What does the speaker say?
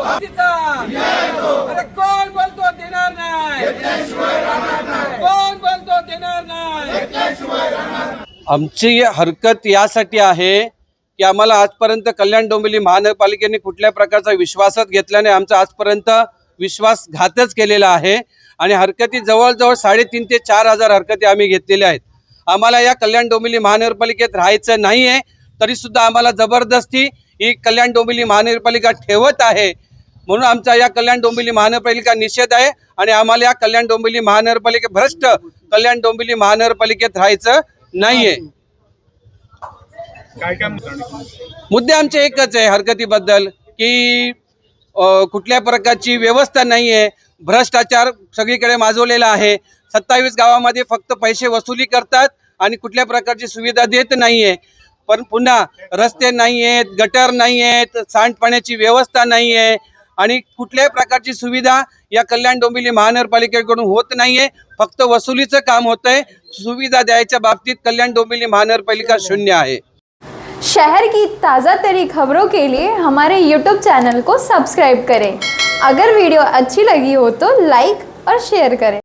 अरे कोण बोलतो देणार नाही, कोण बोलतो देणार नाही। आमची हरकत यासाठी आहे की आम्हाला आजपर्यंत कल्याण डोंबिवली महानगरपालिकेने कुठल्या प्रकारचा विश्वासात घेतल्याने आमचा आजपर्यंत विश्वासघातच केलेला आहे आणि हरकती जवळजवळ 3,500 ते 4,000 हरकती आम्ही घेतलेल्या आहेत। आम्हाला या कल्याण डोंबिवली महानगरपालिकेत राहायचं नाही आहे, तरी सुद्धा आम्हाला जबरदस्ती ही कल्याण डोंबिवली महानगरपालिका ठेवत आहे। म्हणून आमचा या कल्याण डोंबिवली महानगरपालिका निषेध आहे आणि आम्हाला या कल्याण डोंबिवली महानगरपालिका भ्रष्ट कल्याण डोंबिवली महानगरपालिकेत राहायचं नाहीये। मुद्दे आमचे एकच आहे हरकतीबद्दल की कुठल्या प्रकारची व्यवस्था नाही आहे, भ्रष्टाचार सगळीकडे माजवलेला आहे। 27 गावामध्ये फक्त पैसे वसुली करतात आणि कुठल्या प्रकारची सुविधा देत नाही आहे। पण पुन्हा रस्ते नाही आहेत, गटर नाही आहेत, सांडपाण्याची व्यवस्था नाही आहे आणि कुठल्याही प्रकारची सुविधा या कल्याण डोंबिवली महानगरपालिकेकडून होत नाही आहे। फक्त वसुलीचं काम होत आहे, सुविधा द्यायच्या बाबतीत कल्याण डोंबिवली महानगरपालिका शून्य आहे। शहर की ताज़ा तरी खबरों के लिए हमारे YouTube चैनल को सब्सक्राइब करें। अगर वीडियो अच्छी लगी हो तो लाइक और शेयर करें।